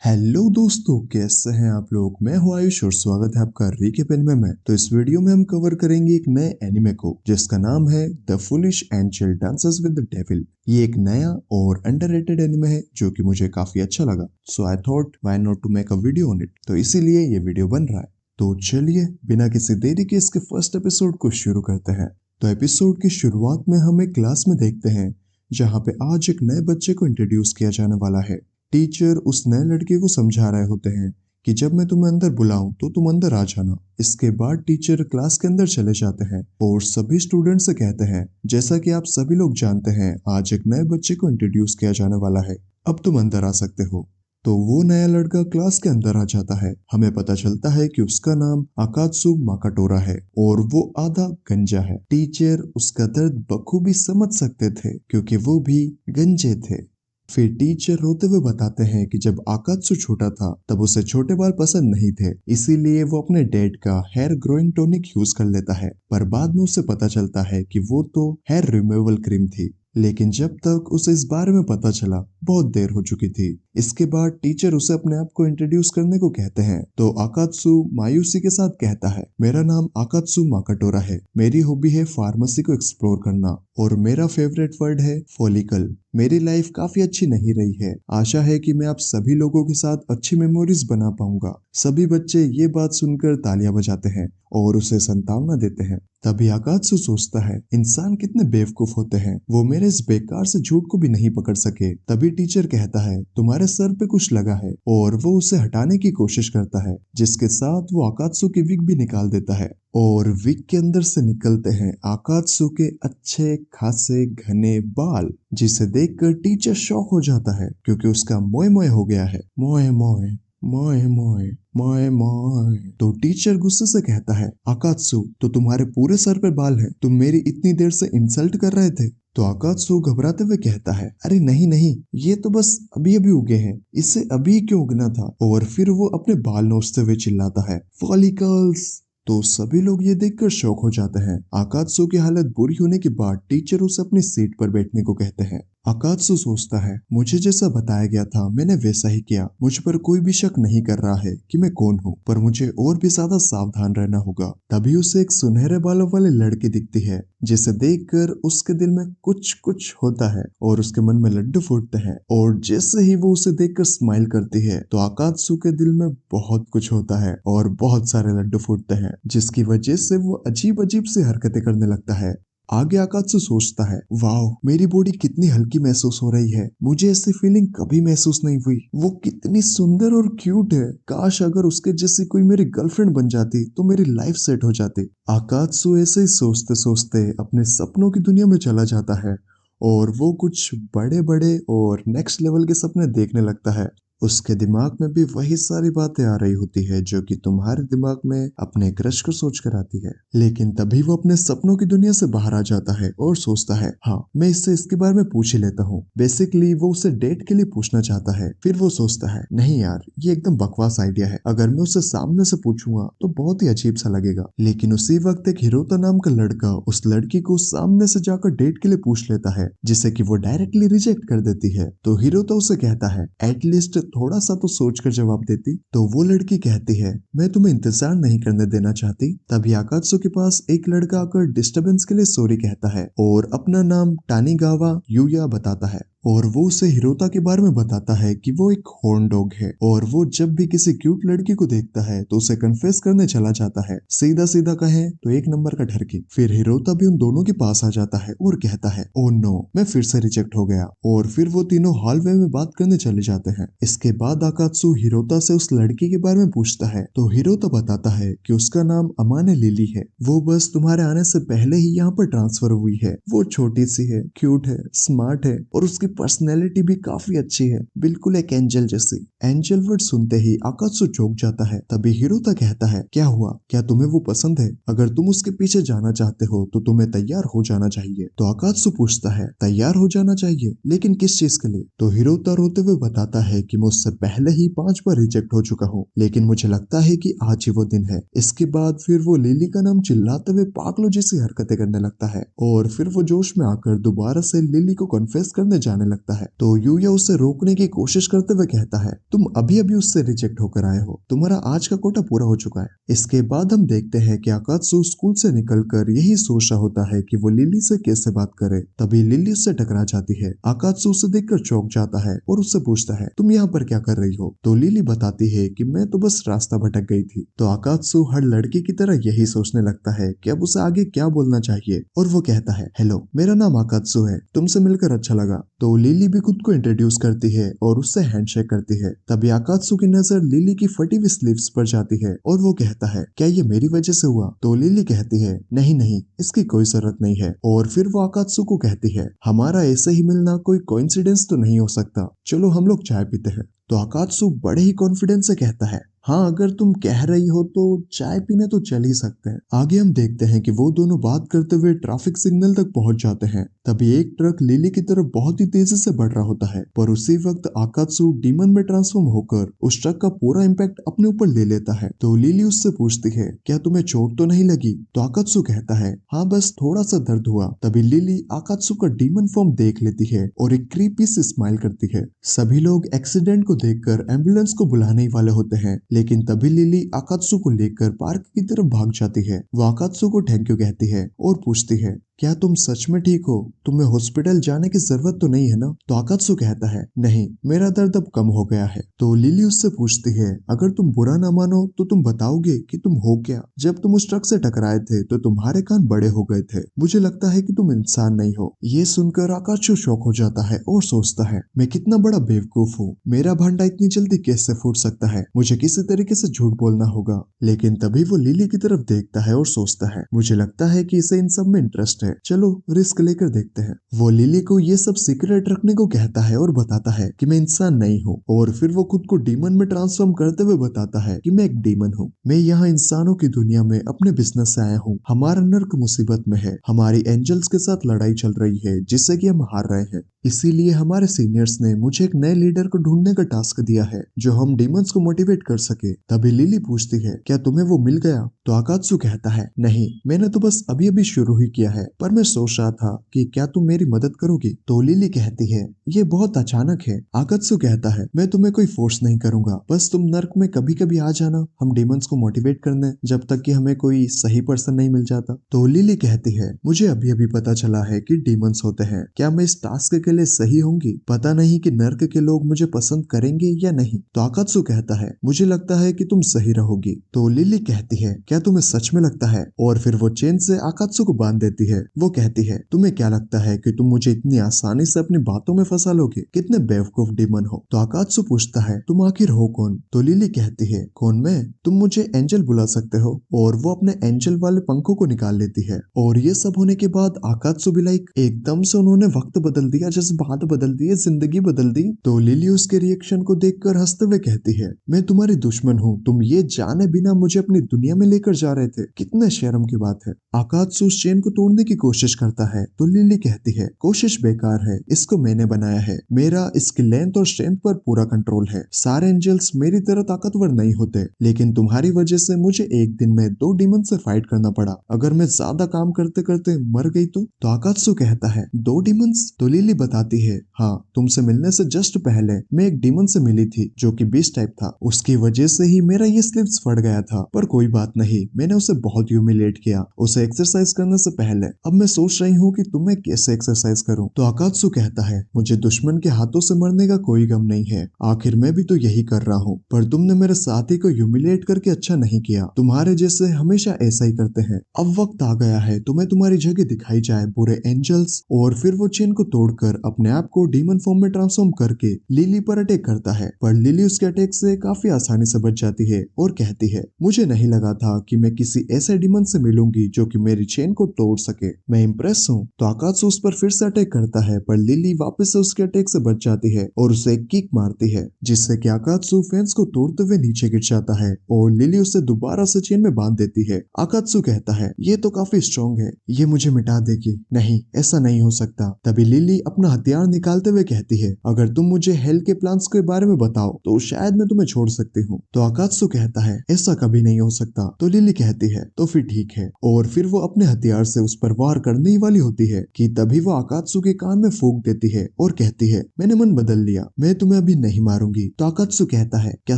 Hello दोस्तों, कैसे हैं आप लोग। मैं हूं आयुष और स्वागत है आपका रीकेप एनिमे में। तो इस वीडियो में हम कवर करेंगे एक नए एनिमे को जिसका नाम है the foolish angel dances with the devil. ये एक नया और अंडररेटेड एनिमे है जो कि मुझे काफी अच्छा लगा। So I thought why not to make a video on it. तो इसीलिए ये वीडियो बन रहा है। तो चलिए बिना किसी देरी के इसके फर्स्ट एपिसोड को शुरू करते हैं। तो एपिसोड की शुरुआत में हम एक क्लास में देखते हैं जहाँ पे आज एक नए बच्चे को इंट्रोड्यूस किया जाने वाला है। टीचर उस नए लड़के को समझा रहे होते हैं कि जब मैं तुम्हें अंदर बुलाऊं तो तुम अंदर आ जाना। इसके बाद टीचर क्लास के अंदर चले जाते हैं और सभी स्टूडेंट से कहते हैं, जैसा कि आप सभी लोग जानते हैं आज एक नए बच्चे को इंट्रोड्यूस किया जाने वाला है, अब तुम अंदर आ सकते हो। तो वो नया लड़का क्लास के अंदर आ जाता है। हमें पता चलता है कि उसका नाम अकात्सु माकाटोरा है और वो आधा गंजा है। टीचर उसका दर्द बखूबी समझ सकते थे क्योंकि वो भी गंजे थे। फिर टीचर रोते हुए बताते हैं कि जब आकात्सु छोटा था तब उसे छोटे बाल पसंद नहीं थे, इसीलिए वो अपने डैड का हेयर ग्रोइंग टॉनिक यूज कर लेता है। पर बाद में उसे पता चलता है कि वो तो हेयर रिमूवल क्रीम थी, लेकिन जब तक उसे इस बारे में पता चला बहुत देर हो चुकी थी। इसके बाद टीचर उसे अपने आप को इंट्रोड्यूस करने को कहते हैं तो आकात्सु मायूसी के साथ कहता है, मेरा नाम आकात्सु माकाटोरा है, मेरी हॉबी है फार्मेसी को एक्सप्लोर करना और मेरा फेवरेट वर्ड है फॉलिकल। मेरी लाइफ काफी अच्छी नहीं रही है, आशा है कि मैं आप सभी लोगों के साथ अच्छी मेमोरीज बना पाऊंगा। सभी बच्चे ये बात सुनकर तालियां बजाते हैं और उसे संतावना देते हैं। तभी आकात्सु सोचता है, इंसान कितने बेवकूफ होते हैं, वो मेरे इस बेकार से झूठ को भी नहीं पकड़ सके। तभी टीचर कहता है, तुम्हारे सर पे कुछ लगा है, और वो उसे हटाने की कोशिश करता है, जिसके साथ वो आकात्सु की विग भी निकाल देता है और विग के अंदर से निकलते हैं आकात्सु के अच्छे खासे घने बाल, जिसे देखकर टीचर शॉक हो जाता है क्योंकि उसका मोए मोए हो गया है। मोए मोए मोए मोए मोए मोए। तो टीचर गुस्से से कहता है, आकात्सु तो तुम्हारे पूरे सर पे बाल हैं, तुम मेरी इतनी देर से इंसल्ट कर रहे थे। तो आकात्सु घबराते हुए कहता है, अरे नहीं नहीं, ये तो बस अभी अभी उगे हैं, इससे अभी क्यों उगना था। और फिर वो अपने बाल नोचते हुए चिल्लाता है, फॉलिकल्स। तो सभी लोग ये देखकर शॉक हो जाते हैं। आकात्सु की हालत बुरी होने के बाद टीचर उसे अपनी सीट पर बैठने को कहते हैं। आकात्सु सोचता है, मुझे जैसा बताया गया था मैंने वैसा ही किया, मुझ पर कोई भी शक नहीं कर रहा है कि मैं कौन हूँ, पर मुझे और भी ज्यादा सावधान रहना होगा। तभी उसे एक सुनहरे बालों वाली लड़की दिखती है जिसे देखकर उसके दिल में कुछ कुछ होता है और उसके मन में लड्डू फूटते हैं। और जैसे ही वो उसे देखकर स्माइल करती है तो आकात्सु के दिल में बहुत कुछ होता है और बहुत सारे लड्डू फूटते हैं, जिसकी वजह से वो अजीब अजीब सी हरकतें करने लगता है। आगे आकात्सु सोचता है, वाओ मेरी बॉडी कितनी हल्की महसूस हो रही है, मुझे ऐसी फीलिंग कभी महसूस नहीं हुई। वो कितनी सुंदर और क्यूट है, काश अगर उसके जैसी कोई मेरी गर्लफ्रेंड बन जाती तो मेरी लाइफ सेट हो जाती। आकात्सु ऐसे ही सोचते सोचते अपने सपनों की दुनिया में चला जाता है और वो कुछ बड़े बड़े और नेक्स्ट लेवल के सपने देखने लगता है। उसके दिमाग में भी वही सारी बातें आ रही होती है जो कि तुम्हारे दिमाग में अपने क्रश को सोच कर आती है। लेकिन तभी वो अपने सपनों की दुनिया से बाहर आ जाता है और सोचता है, हाँ मैं इससे इसके बारे में पूछ ही लेता हूँ। बेसिकली वो उसे डेट के लिए पूछना चाहता है। फिर वो सोचता है, नहीं यार ये एकदम बकवास आइडिया है, अगर मैं उसे सामने से पूछूंगा तो बहुत ही अजीब सा लगेगा। लेकिन उसी वक्त एक हिरोता नाम का लड़का उस लड़की को सामने से जाकर डेट के लिए पूछ लेता है, जिसे कि वो डायरेक्टली रिजेक्ट कर देती है। तो हिरोता उसे कहता है, एटलीस्ट थोड़ा सा तो सोच कर जवाब देती। तो वो लड़की कहती है, मैं तुम्हें इंतजार नहीं करने देना चाहती। तभी आकात्सु के पास एक लड़का आकर डिस्टरबेंस के लिए सॉरी कहता है और अपना नाम टानीगावा यूया बताता है। और वो उसे हिरोता के बारे में बताता है कि वो एक हॉर्न डॉग है और वो जब भी किसी क्यूट लड़की को देखता है तो उसे कन्फेस करने चला जाता है, सीधा सीधा कहे तो एक नंबर का ठरकी। फिर हिरोता भी उन दोनों के पास आ जाता है और कहता है, ओह नो मैं फिर से रिजेक्ट हो गया। और फिर वो तीनों हॉलवे में बात करने चले जाते हैं। इसके बाद आकात्सु हिरोता से उस लड़की के बारे में पूछता है तो हिरोता बताता है कि उसका नाम अमाने लिली है, वो बस तुम्हारे आने से पहले ही यहाँ पर ट्रांसफर हुई है। वो छोटी सी है, क्यूट है, स्मार्ट है और उसकी पर्सनैलिटी भी काफी अच्छी है, बिल्कुल एक एंजल जैसी। एंजल वर्ड सुनते ही आकात्सु चौंक जाता है। तभी हिरोता कहता है, क्या हुआ, क्या तुम्हें वो पसंद है? अगर तुम उसके पीछे जाना चाहते हो तो तुम्हें तैयार हो जाना चाहिए। तो आकात्सु पूछता है, तैयार हो जाना चाहिए लेकिन किस चीज के लिए? तो हिरोता रोते हुए बताता है कि मैं उससे पहले ही 5 बार रिजेक्ट हो चुका हूँ, लेकिन मुझे लगता है कि आज ही वो दिन है। इसके बाद फिर वो लिली का नाम चिल्लाते हुए पागलों जैसी हरकतें करने लगता है और फिर वो जोश में आकर दोबारा से लिली को कन्फेस करने जाने जाने लगता है। तो यूया उसे रोकने की कोशिश करते हुए कहता है, तुम अभी अभी उससे रिजेक्ट होकर आए हो, तुम्हारा आज का कोटा पूरा हो चुका है। इसके बाद हम देखते हैं कि आकात्सु स्कूल से निकलकर यही सोच रहा होता है कि वो लिली से कैसे बात करे। तभी लिली उससे टकरा जाती है। आकात्सु उसे देखकर चौंक जाता है और उससे पूछता है, तुम यहाँ पर क्या कर रही हो? तो लिली बताती है कि मैं तो बस रास्ता भटक गई थी। तो आकात्सु हर लड़की की तरह यही सोचने लगता है कि अब उसे आगे क्या बोलना चाहिए और वो कहता है, हेलो, मेरा नाम आकात्सु है, तुमसे मिलकर अच्छा लगा। तो लिली भी खुद को इंट्रोड्यूस करती है और उससे हैंडशेक करती है। तभी आकात्सु की नजर लिली की फटी हुई स्लीव्स पर जाती है और वो कहता है, क्या ये मेरी वजह से हुआ? तो लिली कहती है, नहीं नहीं, इसकी कोई जरूरत नहीं है। और फिर वो आकात्सु को कहती है, हमारा ऐसे ही मिलना कोई कोइंसिडेंस तो नहीं हो सकता, चलो हम लोग चाय पीते हैं। तो आकात्सु बड़े ही कॉन्फिडेंस से कहता है, हाँ अगर तुम कह रही हो तो चाय पीने तो चल ही सकते हैं। आगे हम देखते हैं कि वो दोनों बात करते हुए ट्रैफिक सिग्नल तक पहुंच जाते हैं। तभी एक ट्रक लिली की तरफ बहुत ही तेजी से बढ़ रहा होता है, पर उसी वक्त आकात्सु डीमन में ट्रांसफॉर्म होकर उस ट्रक का पूरा इम्पैक्ट अपने ऊपर ले लेता है। तो लिली उससे पूछती है, क्या तुम्हें चोट तो नहीं लगी? तो आकात्सु कहता है, हाँ बस थोड़ा सा दर्द हुआ। तभी लिली आकात्सु का डीमन फॉर्म देख लेती है और एक क्रीपी सी स्माइल करती है। सभी लोग एक्सीडेंट को देखकर एम्बुलेंस को बुलाने ही वाले होते हैं, लेकिन तभी लिली आकात्सु को लेकर पार्क की तरफ भाग जाती है। वो आकात्सु को थैंक यू कहती है और पूछती है, क्या तुम सच में ठीक हो? तुम्हें हॉस्पिटल जाने की जरूरत तो नहीं है ना? तो आकात्सु कहता है, नहीं, मेरा दर्द अब कम हो गया है। तो लिली उससे पूछती है, अगर तुम बुरा ना मानो तो तुम बताओगे कि तुम हो क्या? जब तुम उस ट्रक से टकराए थे तो तुम्हारे कान बड़े हो गए थे, मुझे लगता है कि तुम इंसान नहीं हो। ये सुनकर आकात्सु शॉक हो जाता है और सोचता है, मैं कितना बड़ा बेवकूफ हूँ, मेरा भांडा इतनी जल्दी कैसे फूट सकता है, मुझे किसी तरीके से झूठ बोलना होगा। लेकिन तभी वो लिली की तरफ देखता है और सोचता है, मुझे लगता है कि इसे इन सब में इंटरेस्ट है, चलो रिस्क लेकर देखते हैं। वो लिली को ये सब सीक्रेट रखने को कहता है और बताता है कि मैं इंसान नहीं हूँ, और फिर वो खुद को डीमन में ट्रांसफॉर्म करते हुए बताता है कि मैं एक डीमन हूँ, मैं यहाँ इंसानों की दुनिया में अपने बिजनेस से आया हूँ, हमारा नर्क मुसीबत में है, हमारी एंजल्स के साथ लड़ाई चल रही है जिससे कि हम हार रहे हैं, इसीलिए हमारे सीनियर्स ने मुझे एक नए लीडर को ढूंढने का टास्क दिया है जो हम डीमंस को मोटिवेट कर सके। तभी लिली पूछती है, क्या तुम्हें वो मिल गया? तो आकात्सु कहता है, नहीं, मैंने तो बस अभी अभी शुरू ही किया है, पर मैं सोच रहा था कि क्या तुम मेरी मदद करोगी? तो लिली कहती है, ये बहुत अचानक है। आकात्सु कहता है, मैं तुम्हें कोई फोर्स नहीं करूंगा, बस तुम नर्क में कभी कभी आ जाना, हम डीमंस को मोटिवेट करने, जब तक कि हमें कोई सही पर्सन नहीं मिल जाता। तो लिली कहती है, मुझे अभी अभी पता चला है कि डीमंस होते हैं, क्या मैं इस टास्क के लिए सही होंगी? पता नहीं कि नर्क के लोग मुझे पसंद करेंगे या नहीं। तो आकात्सु कहता है, मुझे लगता है कि तुम सही रहोगी। तो लिली कहती है, क्या तुम्हें सच में लगता है? और फिर वो चेन से आकात्सु को बांध देती है। वो कहती है, तुम्हें क्या लगता है कि तुम मुझे इतनी आसानी से अपनी बातों में फंसा लोगे? कितने बेवकूफ डीमन हो। तो आकात्सु पूछता है, तुम आखिर हो कौन? तो लिली कहती है, कौन मैं? तुम मुझे एंजल बुला सकते हो। और वो अपने एंजल वाले पंखों को निकाल लेती है। और ये सब होने के बाद आकात्सु भी लाइक एकदम से उन्होंने वक्त बदल दिया, जैसे बात बदल दी, जिंदगी बदल दी। तो लिली उसके रिएक्शन को देखकर हंसते हुए कहती है, मैं तुम्हारी दुश्मन हूँ, तुम ये जाने बिना मुझे अपनी दुनिया में लेकर जा रहे थे, कितने शर्म की बात है। आकात्सु उस चेन को तोड़ने की कोशिश करता है तो लिली कहती है, कोशिश बेकार है, इसको मैंने बनाया है, मेरा इसकी लेंथ और स्ट्रेंथ पर पूरा कंट्रोल है, सारे एंजल्स मेरी तरह ताकतवर नहीं होते, लेकिन तुम्हारी वजह से मुझे एक दिन में 2 डीमन से फाइट करना पड़ा, अगर मैं ज्यादा काम करते करते मर गई तो आकात्सु कहता है, 2 डीमंस? तो लिली बताती है, हाँ, तुमसे मिलने से जस्ट पहले मैं एक डीमन से मिली थी जो कि बीस्ट टाइप था, उसकी वजह से ही मेरा ये स्लिप्स फट गया था, पर कोई बात नहीं, मैंने उसे बहुत ह्यूमिलेट किया उसे एक्सरसाइज करने से पहले, अब मैं सोच रही हूँ कि तुम्हें कैसे एक्सरसाइज करूँ। तो आकात्सु कहता है, मुझे दुश्मन के हाथों से मरने का कोई गम नहीं है, आखिर मैं भी तो यही कर रहा हूँ, पर तुमने मेरे साथी को ह्यूमिलेट करके अच्छा नहीं किया, तुम्हारे जैसे हमेशा ऐसा ही करते हैं, अब वक्त आ गया है तुम्हें तुम्हारी जगह दिखाई जाए बुरे एंजल्स। और फिर वो चेन को तोड़कर अपने आप को डीमन फॉर्म में ट्रांसफॉर्म करके लिली पर अटैक करता है, पर लिली उसके अटैक से काफी आसानी से बच जाती है और कहती है, मुझे नहीं लगा था कि मैं किसी ऐसे डीमन से मिलूंगी जो कि मेरी चेन को तोड़ सके, मैं इम्प्रेस हूँ। तो आकात्सु उस पर फिर से अटैक करता है, पर लिली वापस से उसके अटैक से बच जाती है और उसे एक किक मारती है, जिससे कि आकात्सु फेंस को तोड़ते हुए नीचे गिर जाता है और लिली उसे दोबारा से चेन में बांध देती है। आकात्सु कहता है, ये तो काफी स्ट्रॉन्ग है, ये मुझे मिटा देगी। नहीं, ऐसा नहीं हो सकता। तभी लिली अपना अपना हथियार निकालते हुए कहती है, अगर तुम मुझे हेल के प्लान्स के बारे में बताओ तो शायद मैं तुम्हें छोड़ सकती हूँ। तो अकात्सु कहता है, ऐसा कभी नहीं हो सकता। तो लिली कहती है, तो फिर ठीक है। और फिर वो अपने हथियार से उस पर वार करने ही वाली होती है कि तभी वो अकात्सु के कान में फूंक देती है और कहती है, मैंने मन बदल लिया, मैं तुम्हें अभी नहीं मारूंगी। तो अकात्सु कहता है, क्या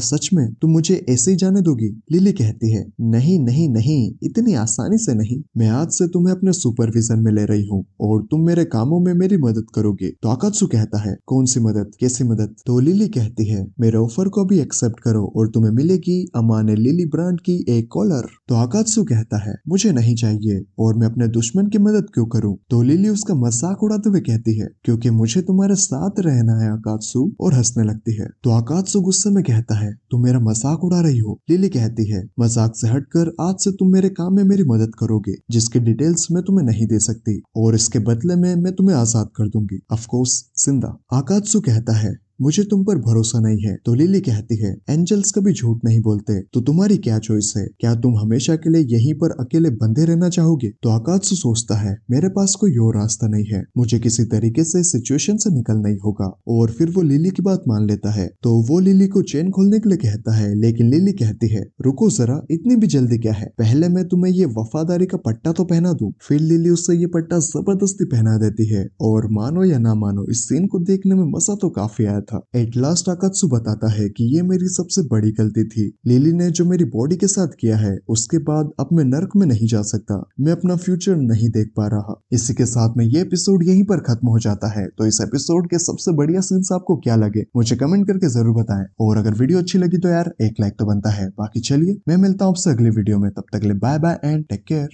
सच में तुम मुझे ऐसे ही जाने दोगी? लिली कहती है, नहीं नहीं नहीं, इतनी आसानी से नहीं। मैं आज से तुम्हें अपने सुपरविजन में ले रही हूँ और तुम मेरे कामों में मेरी मदद करोगे। तो अकात्सु कहता है, कौन सी मदद, कैसी मदद? तो लिली कहती है, मेरे ऑफर को भी एक्सेप्ट करो और तुम्हें मिलेगी अमाने लिली ब्रांड की एक कॉलर। तो अकात्सु कहता है, मुझे नहीं चाहिए और मैं अपने दुश्मन की मदद क्यों करूं? तो लिली उसका मजाक उड़ाते हुए कहती है, क्योंकि मुझे तुम्हारे साथ रहना है अकात्सु, और हंसने लगती है। तो अकात्सु गुस्से में कहता है, तुम मेरा मजाक उड़ा रही हो? लिली कहती है, मजाक से हटकर आज से तुम मेरे काम में मेरी मदद करोगे, जिसकी डिटेल्स मैं तुम्हें नहीं दे सकती, और इसके बदले में मैं तुम्हें आजाद कर दूंगी, ऑफ कोर्स जिंदा। अकात्सु कहता है, मुझे तुम पर भरोसा नहीं है। तो लिली कहती है, एंजल्स कभी झूठ नहीं बोलते। तो तुम्हारी क्या चॉइस है? क्या तुम हमेशा के लिए यहीं पर अकेले बंधे रहना चाहोगे? तो अकात्सु सोचता है, मेरे पास कोई और रास्ता नहीं है, मुझे किसी तरीके से सिचुएशन से निकलना ही होगा। और फिर वो लिली की बात मान लेता है। तो वो लिली को चेन खोलने के लिए कहता है, लेकिन लिली कहती है, रुको जरा, इतनी भी जल्दी क्या है, पहले मैं तुम्हें ये वफादारी का पट्टा तो पहना दूं। फिर लिली उससे ये पट्टा जबरदस्ती पहना देती है और मानो या ना मानो, इस सीन को देखने में मजा तो काफी आया था। एट लास्ट अकात्सु बताता है कि ये मेरी सबसे बड़ी गलती थी। लिली ने जो मेरी बॉडी के साथ किया है, उसके बाद अब मैं नर्क में नहीं जा सकता, मैं अपना फ्यूचर नहीं देख पा रहा। इसी के साथ में ये एपिसोड यहीं पर खत्म हो जाता है। तो इस एपिसोड के सबसे बढ़िया सीन्स आपको क्या लगे मुझे कमेंट करके जरूर बताएं। और अगर वीडियो अच्छी लगी तो यार एक लाइक तो बनता है। बाकी चलिए मैं मिलता हूँ आपसे अगली वीडियो में, तब तक के लिए bye bye and take care.